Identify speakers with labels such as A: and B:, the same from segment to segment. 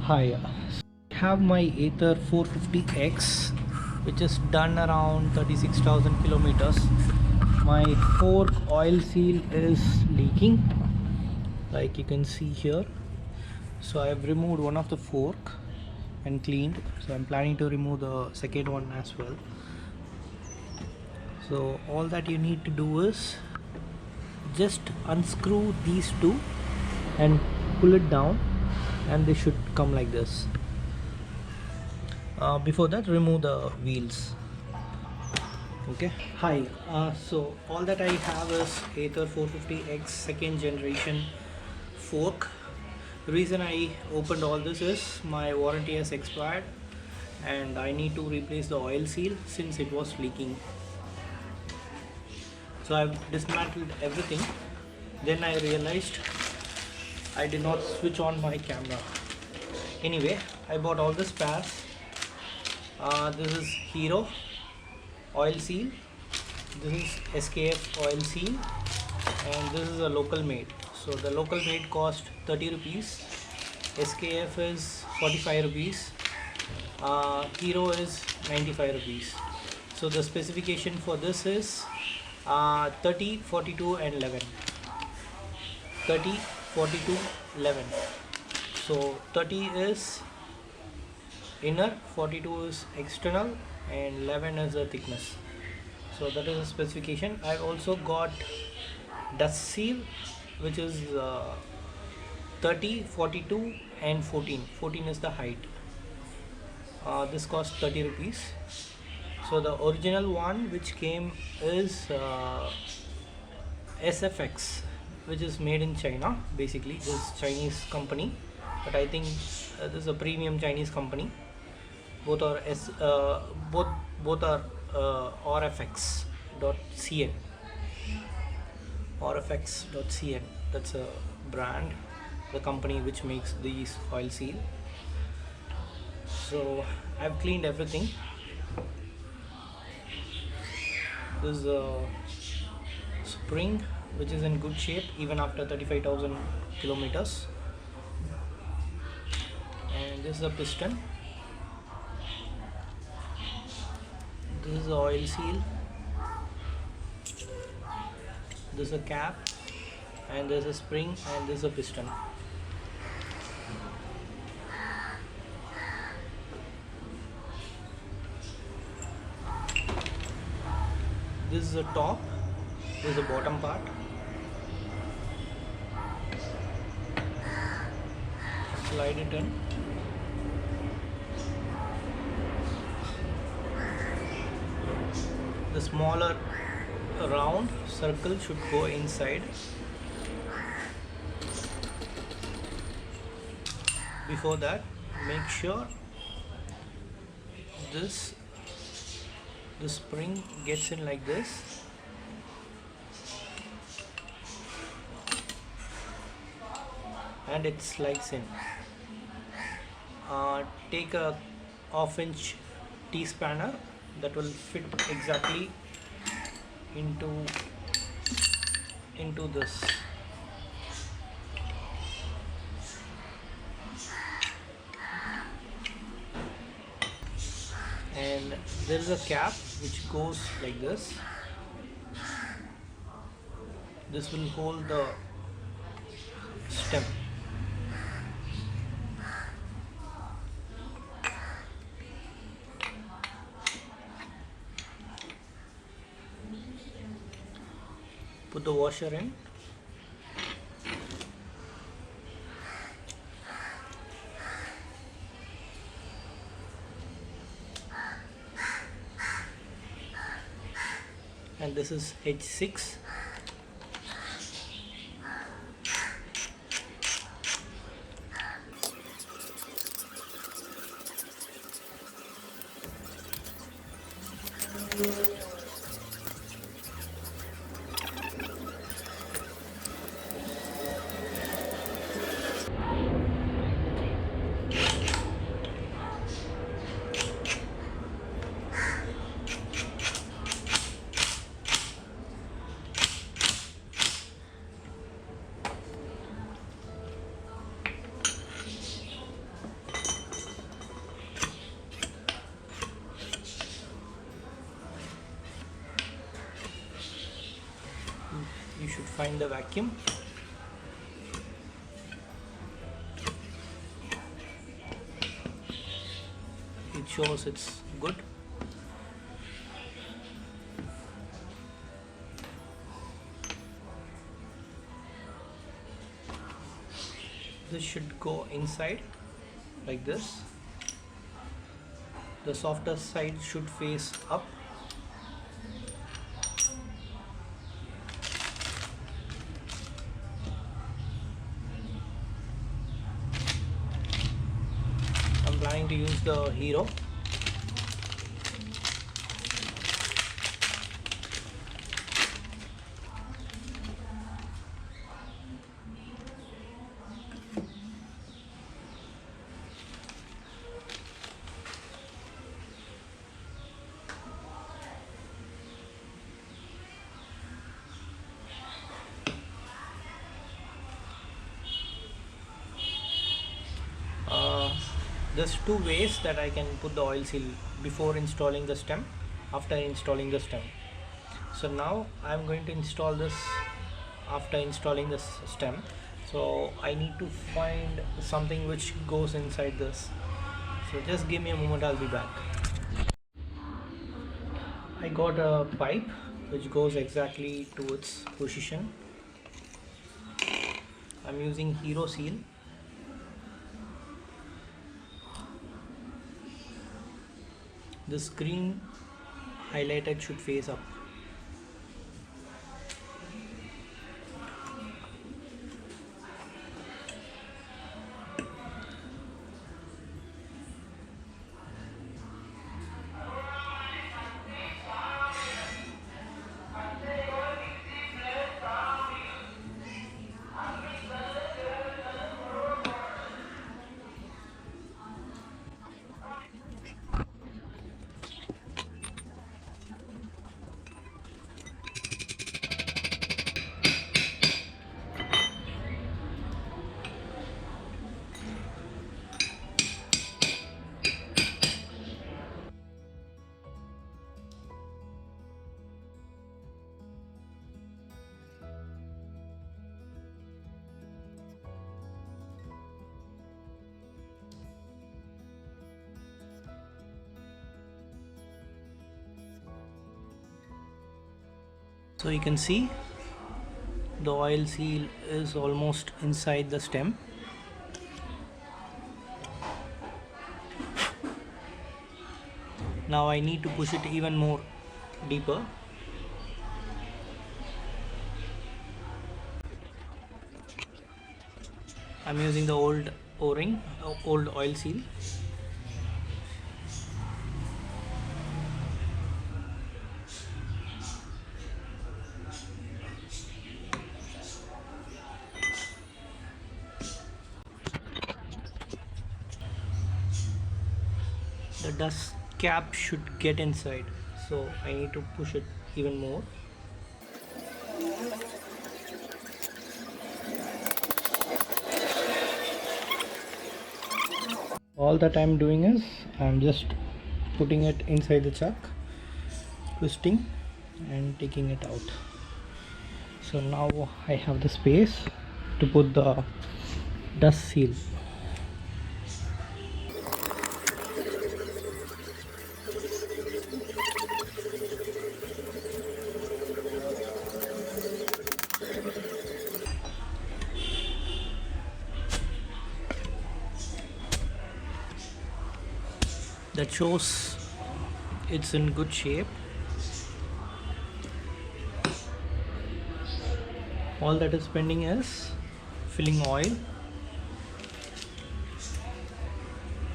A: Hi, I have my Ather 450X which is done around 36,000 kilometers. My fork oil seal is leaking, like you can see here. So I have removed one of the fork and cleaned. So I'm planning to remove the second one as well. So all that you need to do is just unscrew these two and pull it down, and they should come like this. Before that, remove the wheels. Okay. Hi. So all that I have is Ather 450X second generation fork. The reason I opened all this is my warranty has expired and I need to replace the oil seal since it was leaking. So I've dismantled everything. Then I realized I did not switch on my camera. Anyway, I bought all the spares. This is Hero oil seal, this is SKF oil seal, and this is a local made. So the local made cost 30 rupees, SKF is 45 rupees, Hero is 95 rupees. So the specification for this is 30, 42 and 11. 30, 42, 11. So 30 is inner, 42 is external, and 11 is the thickness. So that is the specification. I also got dust seal, which is 30, 42 and 14. 14 is the height. This cost 30 rupees. So the original one which came is SFX, which is made in China. Basically this is Chinese company, but I think this is a premium Chinese company. Both are RFX.cn. RFX.cn, that's a brand, the company which makes these oil seal. So I've cleaned everything. This is a spring which is in good shape even after 35,000 kilometers, and this is a piston. This is the oil seal, this is a cap, and there's a spring, and this is a piston. This is the top, this is the bottom part. Slide it in. The smaller round circle should go inside. Before that, make sure the spring gets in like this. And it slides in. Take a half-inch T-spanner that will fit exactly into this. And there is a cap which goes like this. This will hold the stem. Put the washer in. And this is H6. find the vacuum. It shows it's good. This should go inside like this. The softer side should face up. I'm planning to use the Hero. There's two ways that I can put the oil seal: before installing the stem, after installing the stem. So now I'm going to install this after installing this stem. So I need to find something which goes inside this. So just give me a moment, I'll be back. I got a pipe which goes exactly to its position. I'm using Hero seal. The screen highlighted should face up. So you can see the oil seal is almost inside the stem. Now I need to push it even more deeper. I'm using the old O-ring, old oil seal. The dust cap should get inside, so I need to push it even more. All that I'm doing is I'm just putting it inside the chuck, twisting and taking it out. So now I have the space to put the dust seal. That shows it's in good shape. All that is pending is filling oil.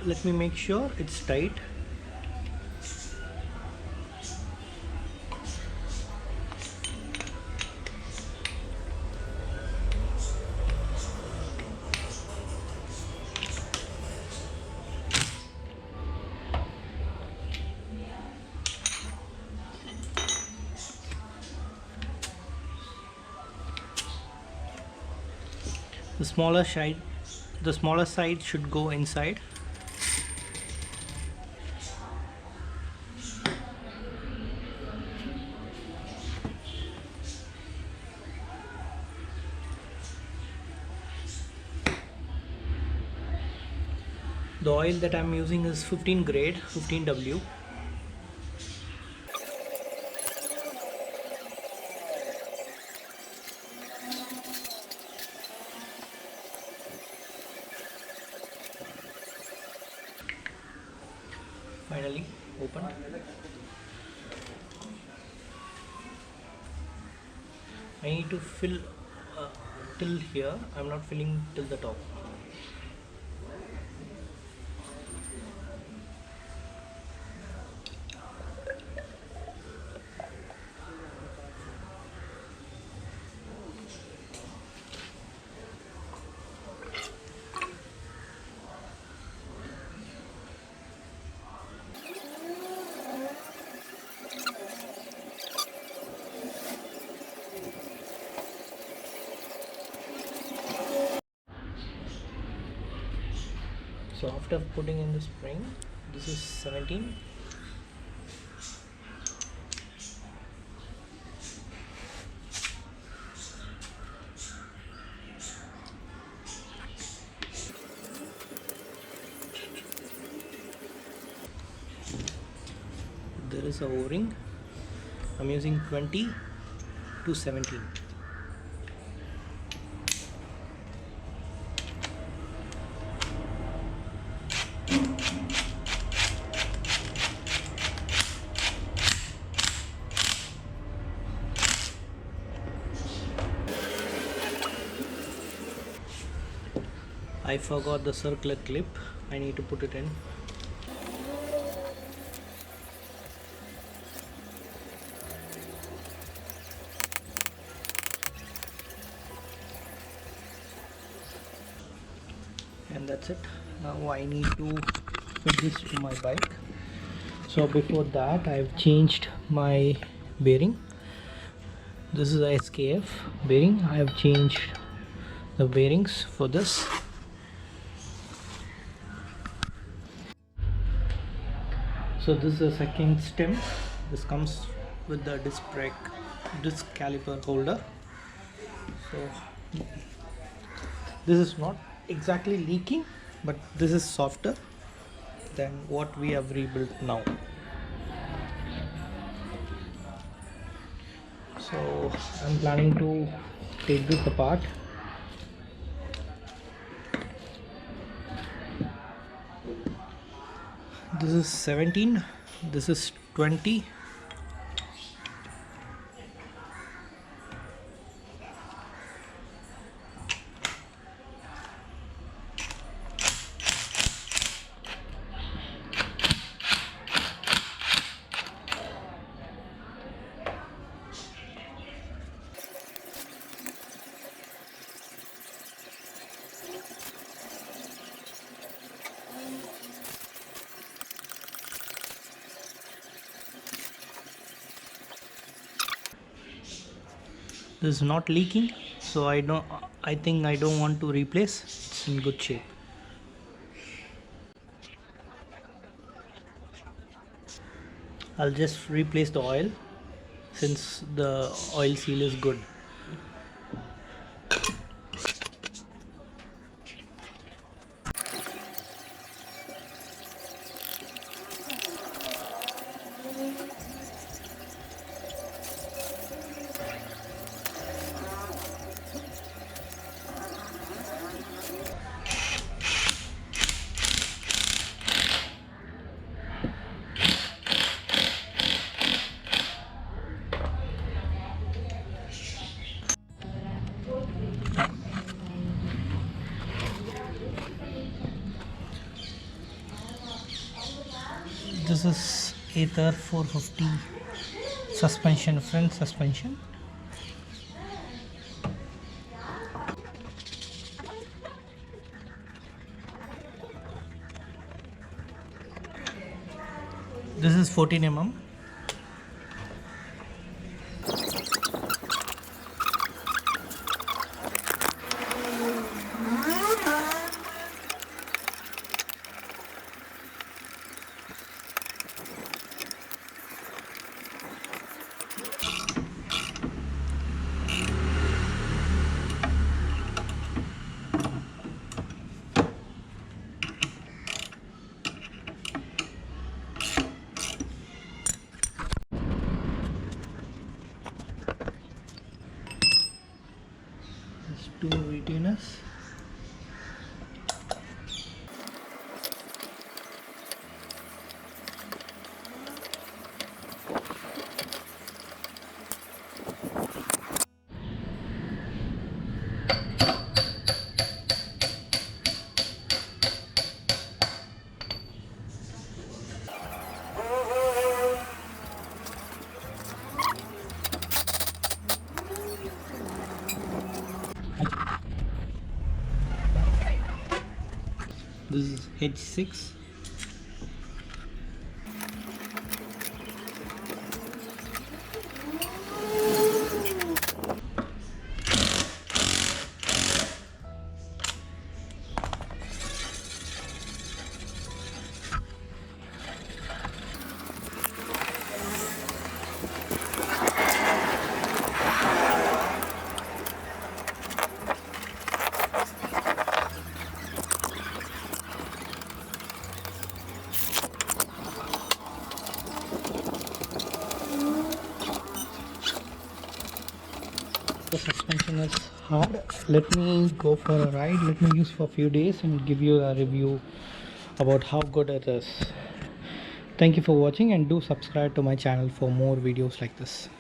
A: Let me make sure it's tight. The smaller side should go inside. The oil that I'm using is 15 grade 15W. Finally opened. I need to fill till here. I'm not filling till the top. So after putting in the spring, this is 17. There is a O-ring. I'm using 20 to 17. I forgot the circular clip. I need to put it in. And that's it. Now I need to fit this to my bike. So before that, I've changed my bearing. This is a SKF bearing. I have changed the bearings for this. So this is the second stem. This comes with the disc caliper holder. So this is not exactly leaking, but this is softer than what we have rebuilt now. So I'm planning to take this apart. This is 17, this is 20. This is not leaking, so I think I don't want to replace. It's in good shape. I'll just replace the oil since the oil seal is good. This is Ather 450 suspension, front suspension. This is 14 mm. two retainers. This is H6. The suspension is hard. Let me go for a ride. Let me use for a few days and give you a review about how good it is. Thank you for watching, and do subscribe to my channel for more videos like this.